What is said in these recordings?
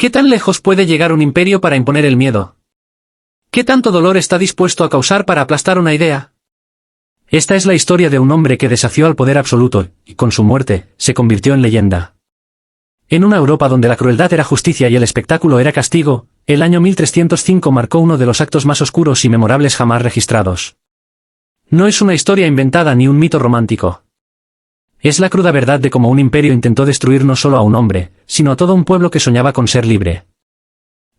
¿Qué tan lejos puede llegar un imperio para imponer el miedo? ¿Qué tanto dolor está dispuesto a causar para aplastar una idea? Esta es la historia de un hombre que desafió al poder absoluto, y con su muerte, se convirtió en leyenda. En una Europa donde la crueldad era justicia y el espectáculo era castigo, el año 1305 marcó uno de los actos más oscuros y memorables jamás registrados. No es una historia inventada ni un mito romántico. Es la cruda verdad de cómo un imperio intentó destruir no solo a un hombre, sino a todo un pueblo que soñaba con ser libre.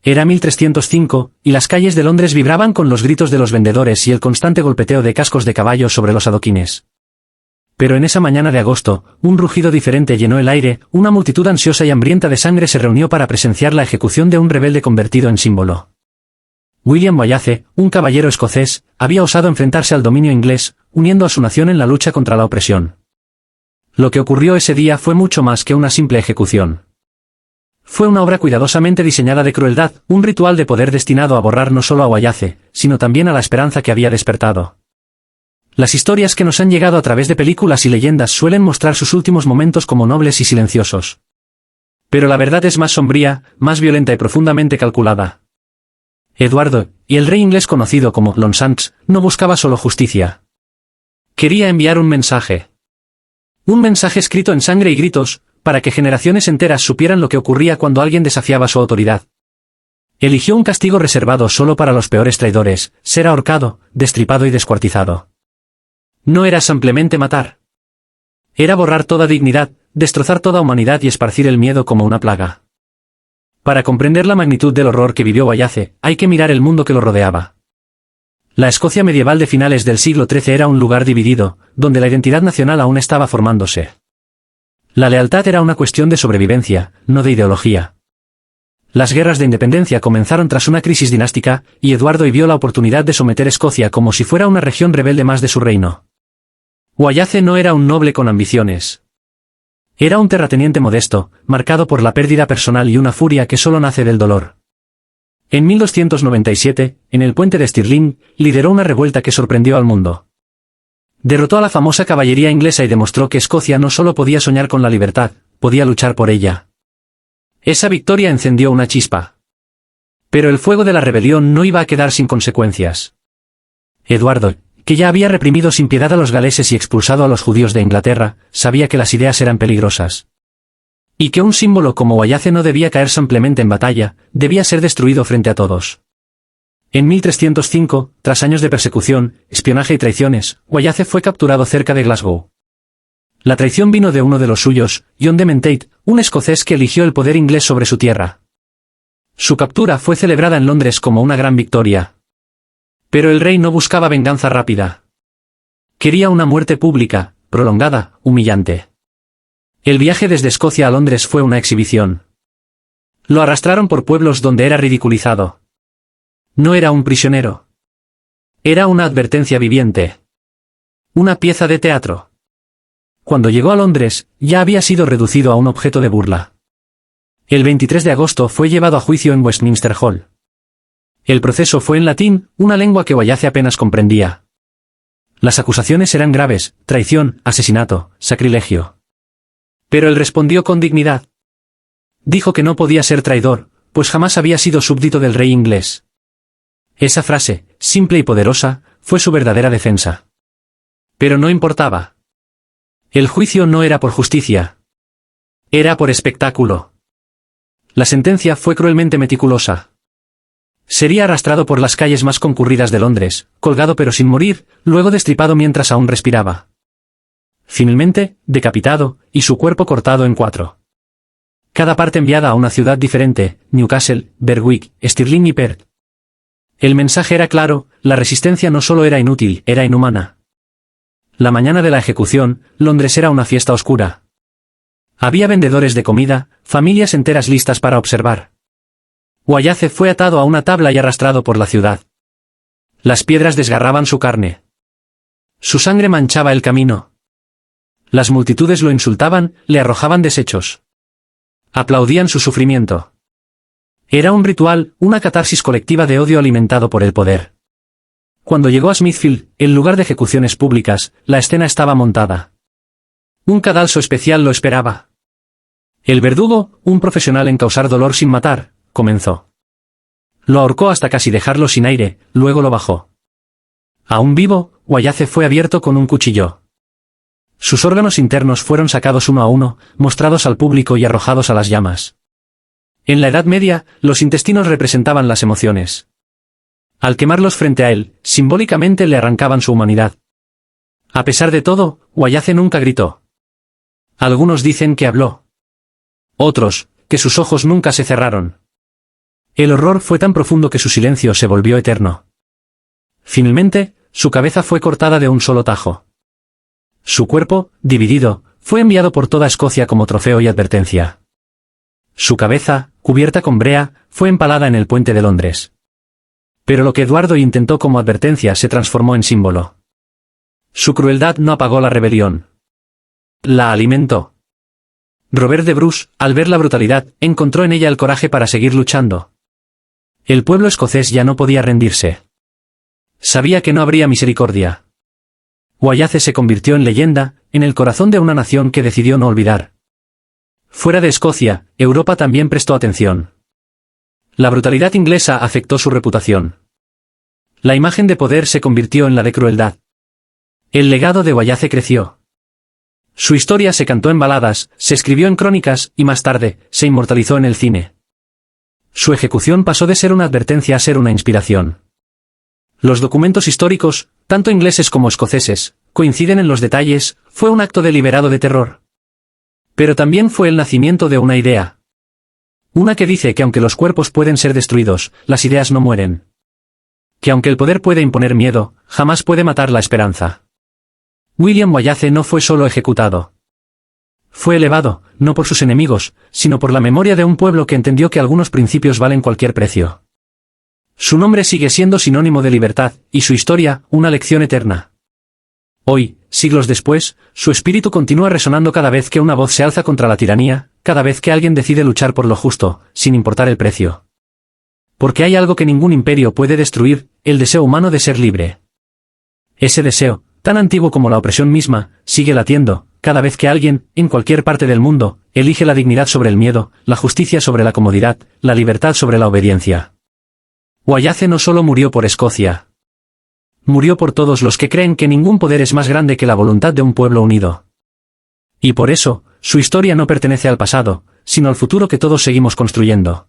Era 1305, y las calles de Londres vibraban con los gritos de los vendedores y el constante golpeteo de cascos de caballo sobre los adoquines. Pero en esa mañana de agosto, un rugido diferente llenó el aire, una multitud ansiosa y hambrienta de sangre se reunió para presenciar la ejecución de un rebelde convertido en símbolo. William Wallace, un caballero escocés, había osado enfrentarse al dominio inglés, uniendo a su nación en la lucha contra la opresión. Lo que ocurrió ese día fue mucho más que una simple ejecución. Fue una obra cuidadosamente diseñada de crueldad, un ritual de poder destinado a borrar no solo a Wallace, sino también a la esperanza que había despertado. Las historias que nos han llegado a través de películas y leyendas suelen mostrar sus últimos momentos como nobles y silenciosos. Pero la verdad es más sombría, más violenta y profundamente calculada. Eduardo, y el rey inglés conocido como Longshanks, no buscaba solo justicia. Quería enviar un mensaje. Un mensaje escrito en sangre y gritos, para que generaciones enteras supieran lo que ocurría cuando alguien desafiaba su autoridad. Eligió un castigo reservado solo para los peores traidores, ser ahorcado, destripado y descuartizado. No era simplemente matar. Era borrar toda dignidad, destrozar toda humanidad y esparcir el miedo como una plaga. Para comprender la magnitud del horror que vivió Wallace, hay que mirar el mundo que lo rodeaba. La Escocia medieval de finales del siglo XIII era un lugar dividido, donde la identidad nacional aún estaba formándose. La lealtad era una cuestión de sobrevivencia, no de ideología. Las guerras de independencia comenzaron tras una crisis dinástica, y Eduardo vio la oportunidad de someter Escocia como si fuera una región rebelde más de su reino. Wallace no era un noble con ambiciones. Era un terrateniente modesto, marcado por la pérdida personal y una furia que solo nace del dolor. En 1297, en el puente de Stirling, lideró una revuelta que sorprendió al mundo. Derrotó a la famosa caballería inglesa y demostró que Escocia no solo podía soñar con la libertad, podía luchar por ella. Esa victoria encendió una chispa. Pero el fuego de la rebelión no iba a quedar sin consecuencias. Eduardo, que ya había reprimido sin piedad a los galeses y expulsado a los judíos de Inglaterra, sabía que las ideas eran peligrosas. Y que un símbolo como Wallace no debía caer simplemente en batalla, debía ser destruido frente a todos. En 1305, tras años de persecución, espionaje y traiciones, Wallace fue capturado cerca de Glasgow. La traición vino de uno de los suyos, John de Menteith, un escocés que eligió el poder inglés sobre su tierra. Su captura fue celebrada en Londres como una gran victoria. Pero el rey no buscaba venganza rápida. Quería una muerte pública, prolongada, humillante. El viaje desde Escocia a Londres fue una exhibición. Lo arrastraron por pueblos donde era ridiculizado. No era un prisionero. Era una advertencia viviente. Una pieza de teatro. Cuando llegó a Londres, ya había sido reducido a un objeto de burla. El 23 de agosto fue llevado a juicio en Westminster Hall. El proceso fue en latín, una lengua que Wallace apenas comprendía. Las acusaciones eran graves: traición, asesinato, sacrilegio. Pero él respondió con dignidad. Dijo que no podía ser traidor, pues jamás había sido súbdito del rey inglés. Esa frase, simple y poderosa, fue su verdadera defensa. Pero no importaba. El juicio no era por justicia. Era por espectáculo. La sentencia fue cruelmente meticulosa. Sería arrastrado por las calles más concurridas de Londres, colgado pero sin morir, luego destripado mientras aún respiraba. Finalmente, decapitado, y su cuerpo cortado en 4. Cada parte enviada a una ciudad diferente: Newcastle, Berwick, Stirling y Perth. El mensaje era claro: la resistencia no solo era inútil, era inhumana. La mañana de la ejecución, Londres era una fiesta oscura. Había vendedores de comida, familias enteras listas para observar. Wallace fue atado a una tabla y arrastrado por la ciudad. Las piedras desgarraban su carne. Su sangre manchaba el camino. Las multitudes lo insultaban, le arrojaban desechos. Aplaudían su sufrimiento. Era un ritual, una catarsis colectiva de odio alimentado por el poder. Cuando llegó a Smithfield, el lugar de ejecuciones públicas, la escena estaba montada. Un cadalso especial lo esperaba. El verdugo, un profesional en causar dolor sin matar, comenzó. Lo ahorcó hasta casi dejarlo sin aire, luego lo bajó. Aún vivo, Wayace fue abierto con un cuchillo. Sus órganos internos fueron sacados uno a uno, mostrados al público y arrojados a las llamas. En la Edad Media, los intestinos representaban las emociones. Al quemarlos frente a él, simbólicamente le arrancaban su humanidad. A pesar de todo, Wayace nunca gritó. Algunos dicen que habló. Otros, que sus ojos nunca se cerraron. El horror fue tan profundo que su silencio se volvió eterno. Finalmente, su cabeza fue cortada de un solo tajo. Su cuerpo, dividido, fue enviado por toda Escocia como trofeo y advertencia. Su cabeza, cubierta con brea, fue empalada en el puente de Londres. Pero lo que Eduardo intentó como advertencia se transformó en símbolo. Su crueldad no apagó la rebelión. La alimentó. Robert de Bruce, al ver la brutalidad, encontró en ella el coraje para seguir luchando. El pueblo escocés ya no podía rendirse. Sabía que no habría misericordia. Wayace se convirtió en leyenda, en el corazón de una nación que decidió no olvidar. Fuera de Escocia, Europa también prestó atención. La brutalidad inglesa afectó su reputación. La imagen de poder se convirtió en la de crueldad. El legado de Wayace creció. Su historia se cantó en baladas, se escribió en crónicas, y más tarde, se inmortalizó en el cine. Su ejecución pasó de ser una advertencia a ser una inspiración. Los documentos históricos, tanto ingleses como escoceses, coinciden en los detalles, fue un acto deliberado de terror. Pero también fue el nacimiento de una idea. Una que dice que aunque los cuerpos pueden ser destruidos, las ideas no mueren. Que aunque el poder puede imponer miedo, jamás puede matar la esperanza. William Wayace no fue solo ejecutado. Fue elevado, no por sus enemigos, sino por la memoria de un pueblo que entendió que algunos principios valen cualquier precio. Su nombre sigue siendo sinónimo de libertad, y su historia, una lección eterna. Hoy, siglos después, su espíritu continúa resonando cada vez que una voz se alza contra la tiranía, cada vez que alguien decide luchar por lo justo, sin importar el precio. Porque hay algo que ningún imperio puede destruir, el deseo humano de ser libre. Ese deseo, tan antiguo como la opresión misma, sigue latiendo, cada vez que alguien, en cualquier parte del mundo, elige la dignidad sobre el miedo, la justicia sobre la comodidad, la libertad sobre la obediencia. Wayace no solo murió por Escocia. Murió por todos los que creen que ningún poder es más grande que la voluntad de un pueblo unido. Y por eso, su historia no pertenece al pasado, sino al futuro que todos seguimos construyendo.